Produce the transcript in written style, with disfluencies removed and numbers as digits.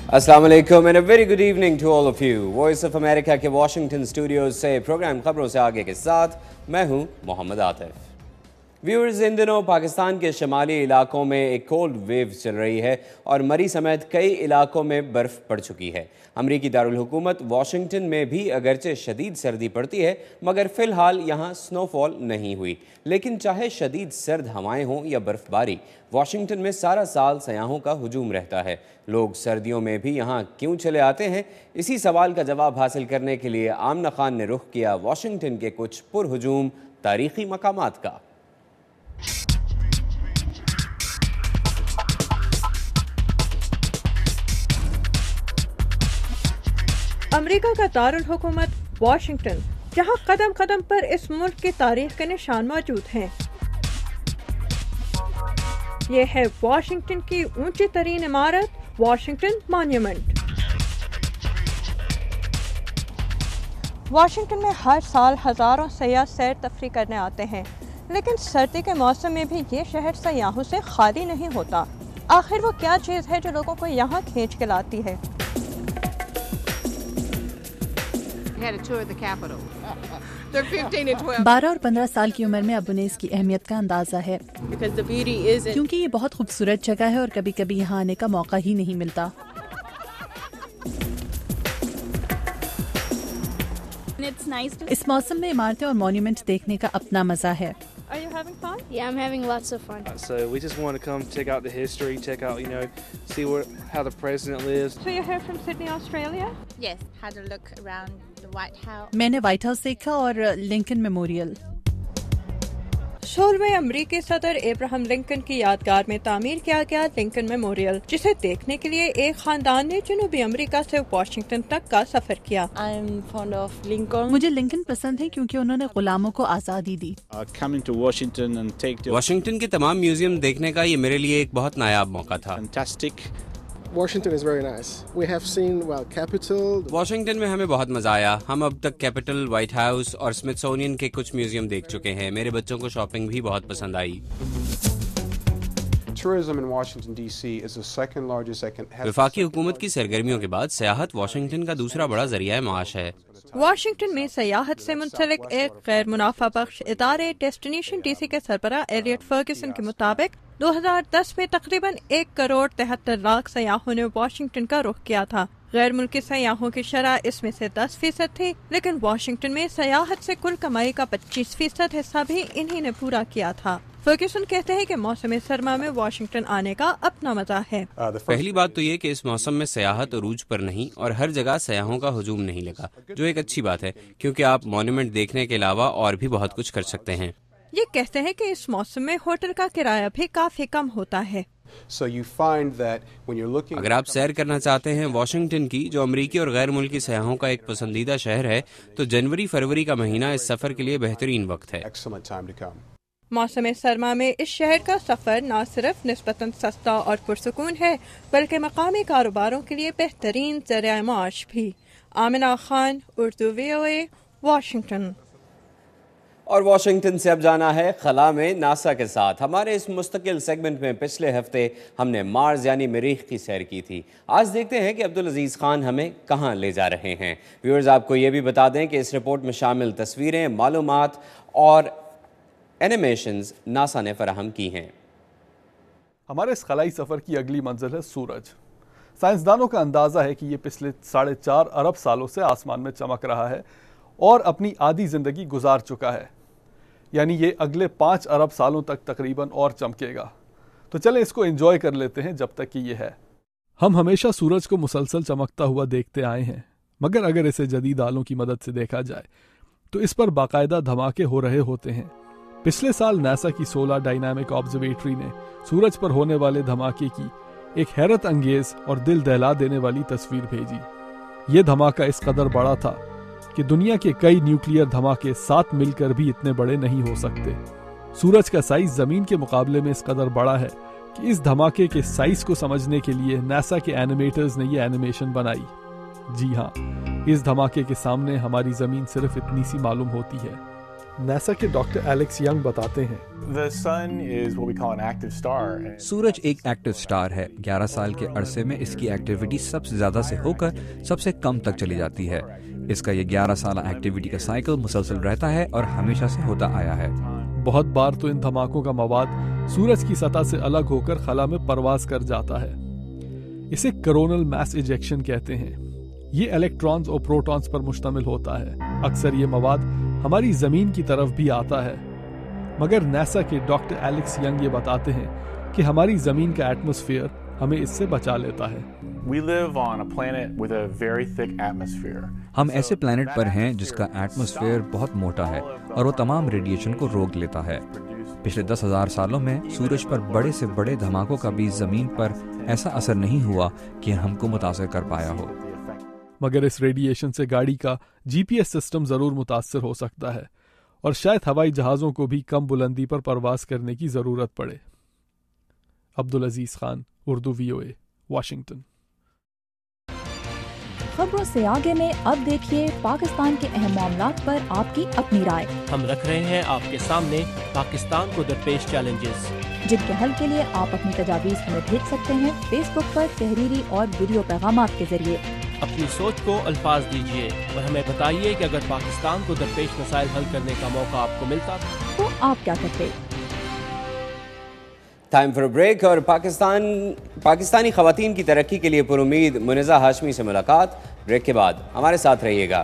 अस्सलाम वालेकुम and a very good evening to all of you. Voice of America के Washington studios से program खबरों से आगे के साथ मैं हूं मोहम्मद आतिफ। व्यूअर्स, इन दिनों पाकिस्तान के शमाली इलाकों में एक कोल्ड वेव चल रही है और मरी समेत कई इलाकों में बर्फ़ पड़ चुकी है। अमरीकी दारुल हुकूमत वाशिंगटन में भी अगरचे शदीद सर्दी पड़ती है, मगर फ़िलहाल यहाँ स्नोफॉल नहीं हुई। लेकिन चाहे शदीद सर्द हवाएं हों या बर्फ़बारी, वाशिंगटन में सारा साल सयाहों का हुजूम रहता है। लोग सर्दियों में भी यहाँ क्यों चले आते हैं? इसी सवाल का जवाब हासिल करने के लिए आमना खान ने रुख किया वाशिंगटन के कुछ पुरहुजूम तारीख़ी मकामात का। अमेरिका का दारुल हुकूमत वाशिंगटन, जहां कदम कदम पर इस मुल्क की तारीख के निशान मौजूद हैं। ये है वाशिंगटन की ऊंची तरीन इमारत, वाशिंगटन मॉन्यूमेंट। वाशिंगटन में हर साल हजारों सयाह सैर तफरी करने आते हैं, लेकिन सर्दी के मौसम में भी ये शहर सयाहों से खाली नहीं होता। आखिर वो क्या चीज़ है जो लोगों को यहाँ खींच के लाती है? had a tour of the Capitol. They're 15 and 12. 12 और 15 साल की उम्र में अब उन्हें इसकी अहमियत का अंदाजा है, Because the beauty isn't. क्योंकि ये बहुत खूबसूरत जगह है और कभी कभी यहाँ आने का मौका ही नहीं मिलता। It's nice to. इस मौसम में इमारतें और मॉन्यूमेंट देखने का अपना मजा है। Are you having fun? Yeah, I'm having lots of fun. So we just want to come check out the history, check out, see how the president lives. So you're here from Sydney, Australia? Yes, had a look around the White House. मैंने white house देखा और Lincoln memorial. 16वें अमरीकी सदर Abraham Lincoln की यादगार में तामीर किया गया लिंकन मेमोरियल, जिसे देखने के लिए एक खानदान ने जनूबी अमेरिका से वाशिंगटन तक का सफर किया। I'm fond of Lincoln. मुझे लिंकन पसंद है क्योंकि उन्होंने गुलामों को आज़ादी दी। Coming to Washington and take the Washington के तमाम म्यूजियम देखने का ये मेरे लिए एक बहुत नायाब मौका था। fantastic. Washington is very nice. We have seen, Capitol. Washington में हमें बहुत मजा आया। हम अब तक कैपिटल, व्हाइट हाउस और स्मिथसोनियन के कुछ म्यूजियम देख चुके हैं। मेरे बच्चों को शॉपिंग भी बहुत पसंद आई। Tourism in Washington D.C. is the second largest. वफाकी हुकूमत की सरगर्मियों के बाद सियाहत वाशिंगटन का दूसरा बड़ा जरिया माश है। वाशिंगटन में सयाहत से मुंसलिक एक गैर मुनाफा बख्श इदारे डेस्टिनेशन डीसी के सरबराह एलियट फर्ग्यूसन के मुताबिक 2010 में तकरीबन 1,73,00,000 सयाहों ने वाशिंगटन का रुख किया था। गैर मुल्की सयाहों की शरह इसमें से 10% थी, लेकिन वाशिंगटन में सयाहत से कुल कमाई का 25% हिस्सा भी इन्हीं ने पूरा किया था। फर्ग्यूसन कहते हैं कि मौसम सरमा में वाशिंगटन आने का अपना मजा है। पहली बात तो ये कि इस मौसम में सयाहत अरूज पर नहीं और हर जगह सयाहों का हुजूम नहीं लगा, जो एक अच्छी बात है, क्योंकि आप मॉन्यूमेंट देखने के अलावा और भी बहुत कुछ कर सकते हैं। ये कहते हैं कि इस मौसम में होटल का किराया भी काफी कम होता है। So you find that when you're looking. अगर आप सैर करना चाहते हैं वाशिंगटन की, जो अमरीकी और गैर मुल्की सयाहों का एक पसंदीदा शहर है, तो जनवरी-फरवरी का महीना इस सफर के लिए बेहतरीन वक्त है। Excellent time to come. मौसम सरमा में इस शहर का सफर न सिर्फ निस्बतन सस्ता और पुरसुकून है, बल्कि मकामी कारोबारों के लिए बेहतरीन ज़रिया माश भी। Amina Khan, Urdu VOA, Washington. और वाशिंगटन से अब जाना है खला में नासा के साथ। हमारे इस मुस्तकिल सेगमेंट में पिछले हफ्ते हमने मार्स यानी मरीख की सैर की थी। आज देखते हैं कि अब्दुल अजीज़ खान हमें कहाँ ले जा रहे हैं। व्यूअर्स, आपको ये भी बता दें कि इस रिपोर्ट में शामिल तस्वीरें, मालूमात और एनिमेशंस नासा ने फराहम की हैं। हमारे इस खलाई सफ़र की अगली मंजिल है सूरज। साइंसदानों का अंदाज़ा है कि ये पिछले 4.5 अरब सालों से आसमान में चमक रहा है और अपनी आधी ज़िंदगी गुजार चुका है, यानी ये अगले 5 अरब सालों तक तकरीबन और चमकेगा। तो चलें इसको एंजॉय कर लेते हैं जब तक कि ये है। हम हमेशा सूरज को मुसलसल चमकता हुआ देखते आए हैं, मगर अगर इसे जदीद आलों की मदद से देखा जाए तो इस पर बाकायदा धमाके हो रहे होते हैं। पिछले साल नासा की सोलर डायनामिक ऑब्जर्वेटरी ने सूरज पर होने वाले धमाके की एक हैरत अंगेज और दिल दहला देने वाली तस्वीर भेजी। ये धमाका इस कदर बड़ा था कि दुनिया के कई न्यूक्लियर धमाके साथ मिलकर भी इतने बड़े नहीं हो सकते। सूरज का साइज जमीन के मुकाबले में इस कदर बड़ा है कि इस धमाके के साइज को समझने के लिए नासा के एनिमेटर्स ने ये एनिमेशन बनाई। जी हाँ, इस धमाके के सामने हमारी जमीन सिर्फ इतनी सी मालूम होती है। ناسا کے ڈاکٹر ایلیکس ینگ بتاتے ہیں سورج ایک ایکٹیو سٹار ہے. 11 سال کے عرصے میں اس کی ایکٹیویٹی سب سے زیادہ سے ہو کر سب سے کم تک چلی جاتی ہے. اس کا یہ 11 سالہ ایکٹیویٹی کا سائیکل مسلسل رہتا ہے اور ہمیشہ سے ہوتا آیا ہے. بہت بار تو ان دھماکوں کا مواد سورج کی سطح سے الگ ہو کر خلا میں پرواز کر جاتا ہے. اسے کرونل میس ایجیکشن کہتے ہیں. یہ الیکٹرانز اور پروٹونز پر مشتمل ہوتا ہے. اکثر یہ مواد ہماری زمین کی طرف بھی آتا ہے، مگر ناسا کے ڈاکٹر ایلیکس ینگ یہ بتاتے ہیں کہ ہماری زمین کا ایٹماسفیئر ہمیں اس سے بچا لیتا ہے. ہم ایسے پلانٹ پر ہیں جس کا ایٹماسفیئر بہت موٹا ہے اور وہ تمام ریڈیشن کو روک لیتا ہے. پچھلے 10,000 سالوں میں سورج پر بڑے سے بڑے دھماکوں کا بھی زمین پر ایسا اثر نہیں ہوا کہ ہم کو متاثر کر پایا ہو. مگر اس ریڈیشن سے گاڑی کا GPS سسٹم ضرور متاثر ہو سکتا ہے اور شاید ہوائی جہازوں کو بھی کم بلندی پر پرواز کرنے کی ضرورت پڑے. Abdul Aziz Khan, Urdu VOA، Washington. خبروں سے آگے میں اب دیکھیے پاکستان کے اہم معاملات پر آپ کی اپنی رائے. ہم رکھ رہے ہیں آپ کے سامنے پاکستان کو درپیش چیلنجز، جن کے حل کے لیے آپ اپنی تجاویز ہمیں بھیج سکتے ہیں فیس بک پر تحریری اور ویڈیو پیغامات کے ذریعے. اپنی سوچ کو الفاظ دیجیے اور ہمیں بتائیے کہ اگر پاکستان کو درپیش مسائل حل کرنے کا موقع آپ کو ملتا تو آپ کیا کرتے. Time for break. اور پاکستانی خواتین کی ترقی کے لیے پر امید منیزہ ہاشمی سے ملاقات. بریک کے بعد ہمارے ساتھ رہیے گا.